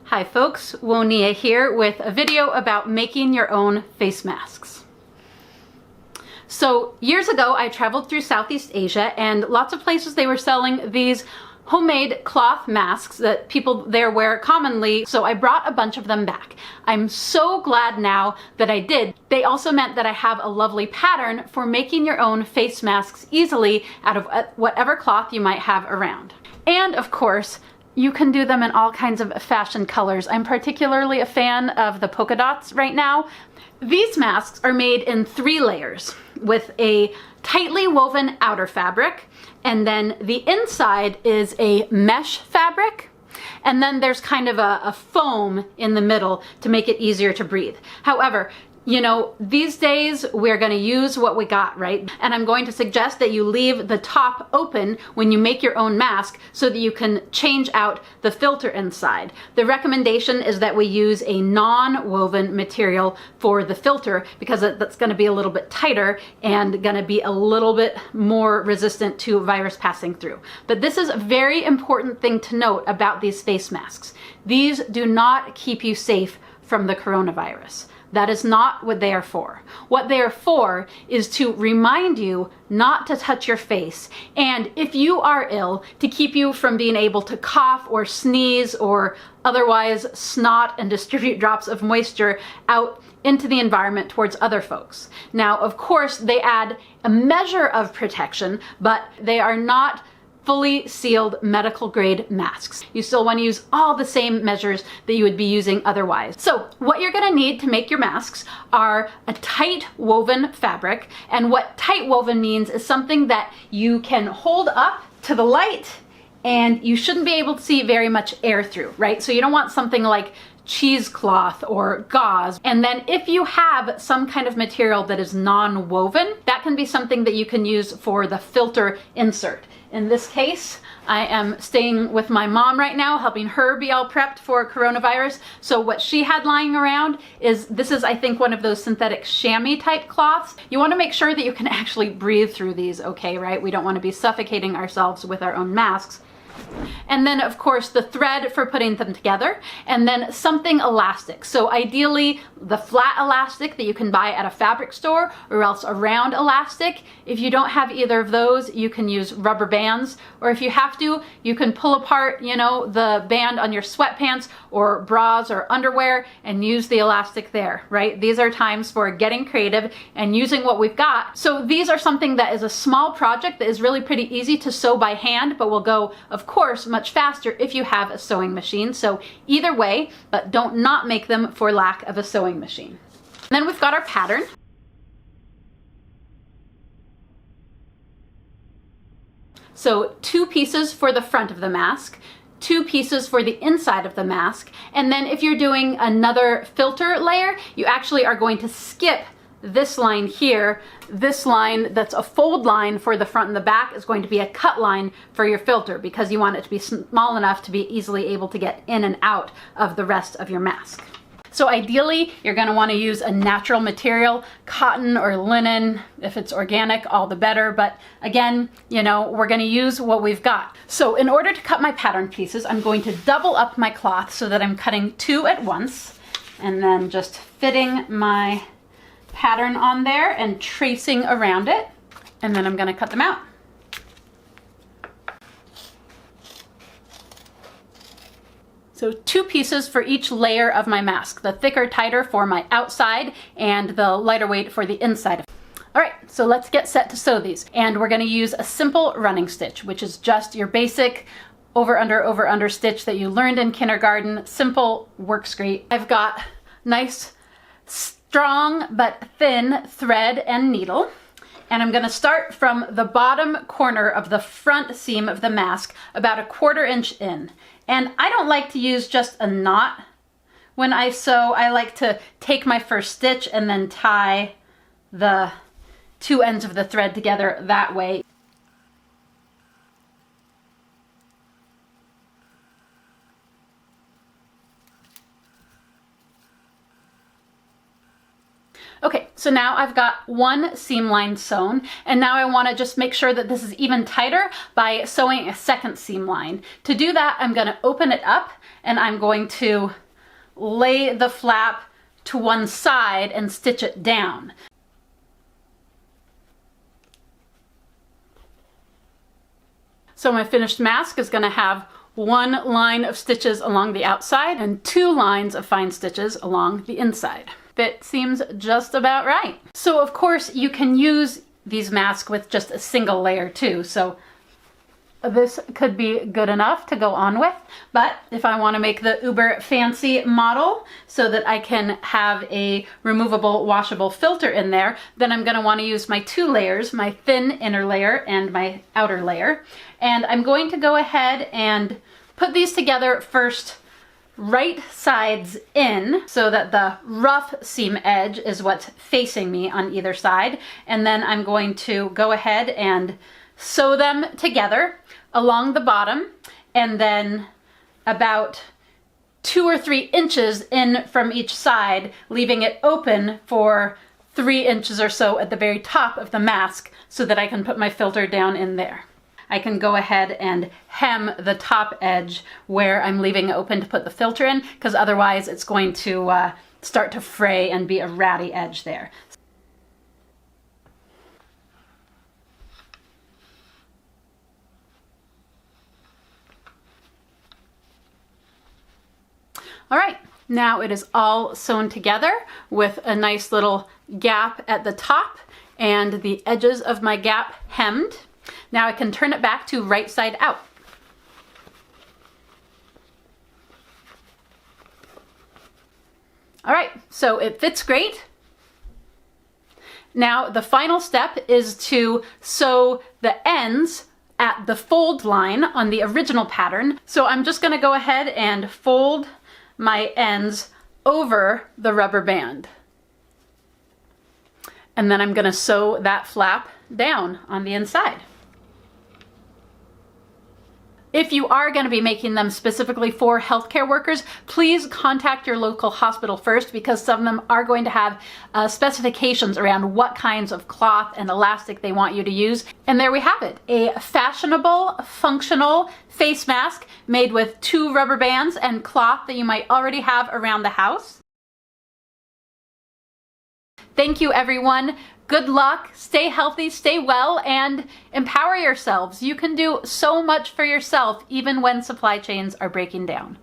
Hi folks, Wonia here with a video about making your own face masks. So years ago I traveled through Southeast Asia, and lots of places they were selling these homemade cloth masks that people there wear commonly, so I brought a bunch of them back. I'm so glad now that I did. They also meant that I have a lovely pattern for making your own face masks easily out of whatever cloth you might have around. And of course, you can do them in all kinds of fashion colors. I'm particularly a fan of the polka dots right now. These masks are made in 3 layers with a tightly woven outer fabric, and then the inside is a mesh fabric, and then there's kind of a foam in the middle to make it easier to breathe. However, you know, these days we're going to use what we got, right? And I'm going to suggest that you leave the top open when you make your own mask so that you can change out the filter inside. The recommendation is that we use a non-woven material for the filter because that's going to be a little bit tighter and going to be a little bit more resistant to virus passing through. But this is a very important thing to note about these face masks. These do not keep you safe from the coronavirus. That is not what they are for. What they are for is to remind you not to touch your face, and if you are ill, to keep you from being able to cough or sneeze or otherwise snot and distribute drops of moisture out into the environment towards other folks. Now, of course, they add a measure of protection, but they are not fully sealed medical grade masks. You still want to use all the same measures that you would be using otherwise. So what you're going to need to make your masks are a tight woven fabric, and what tight woven means is something that you can hold up to the light and you shouldn't be able to see very much air through, right? So you don't want something like cheesecloth or gauze. And then if you have some kind of material that is non-woven, that can be something that you can use for the filter insert. In this case, I am staying with my mom right now, helping her be all prepped for coronavirus. So what she had lying around is, this is I think one of those synthetic chamois type cloths. You want to make sure that you can actually breathe through these, okay, right? We don't want to be suffocating ourselves with our own masks. And then of course the thread for putting them together, and then something elastic. So ideally the flat elastic that you can buy at a fabric store, or else a round elastic. If you don't have either of those, you can use rubber bands, or if you have to, you can pull apart, you know, the band on your sweatpants or bras or underwear and use the elastic there, right? These are times for getting creative and using what we've got. So these are something that is a small project that is really pretty easy to sew by hand, but will go, of course, much faster if you have a sewing machine. So either way, but don't not make them for lack of a sewing machine. And then we've got our pattern. So 2 pieces for the front of the mask, 2 pieces for the inside of the mask, and then if you're doing another filter layer, you actually are going to skip this line here. This line that's a fold line for the front and the back is going to be a cut line for your filter, because you want it to be small enough to be easily able to get in and out of the rest of your mask. So ideally, you're going to want to use a natural material, cotton or linen. If it's organic, all the better. But again, you know, we're going to use what we've got. So in order to cut my pattern pieces, I'm going to double up my cloth so that I'm cutting 2 at once, and then just fitting my pattern on there and tracing around it, and then I'm going to cut them out. So 2 pieces for each layer of my mask, the thicker, tighter for my outside and the lighter weight for the inside. All right, so let's get set to sew these. And we're going to use a simple running stitch, which is just your basic over, under stitch that you learned in kindergarten. Simple, works great. I've got nice, strong but thin thread and needle. And I'm going to start from the bottom corner of the front seam of the mask, about 1/4 inch in. And I don't like to use just a knot when I sew. I like to take my first stitch and then tie the 2 ends of the thread together that way. Okay, So now I've got one seam line sewn, and now I want to just make sure that this is even tighter by sewing a second seam line. To do that, I'm going to open it up and I'm going to lay the flap to one side and stitch it down. So my finished mask is going to have one line of stitches along the outside and 2 lines of fine stitches along the inside. That seems just about right. So of course you can use these masks with just a single layer too. So this could be good enough to go on with, but if I want to make the uber fancy model so that I can have a removable washable filter in there, then I'm going to want to use my 2 layers, my thin inner layer and my outer layer. And I'm going to go ahead and put these together first right sides in so that the rough seam edge is what's facing me on either side. And then I'm going to go ahead and sew them together along the bottom, and then about 2 or 3 inches in from each side, leaving it open for 3 inches or so at the very top of the mask so that I can put my filter down in there. I can go ahead and hem the top edge where I'm leaving it open to put the filter in, because otherwise it's going to start to fray and be a ratty edge there. All right, now it is all sewn together with a nice little gap at the top and the edges of my gap hemmed. Now I can turn it back to right side out. All right, so it fits great. Now the final step is to sew the ends at the fold line on the original pattern. So I'm just going to go ahead and fold my ends over the rubber band. And then I'm going to sew that flap down on the inside. If you are going to be making them specifically for healthcare workers, please contact your local hospital first, because some of them are going to have specifications around what kinds of cloth and elastic they want you to use. And there we have it, a fashionable, functional face mask made with 2 rubber bands and cloth that you might already have around the house. Thank you, everyone. Good luck, stay healthy, stay well, and empower yourselves. You can do so much for yourself even when supply chains are breaking down.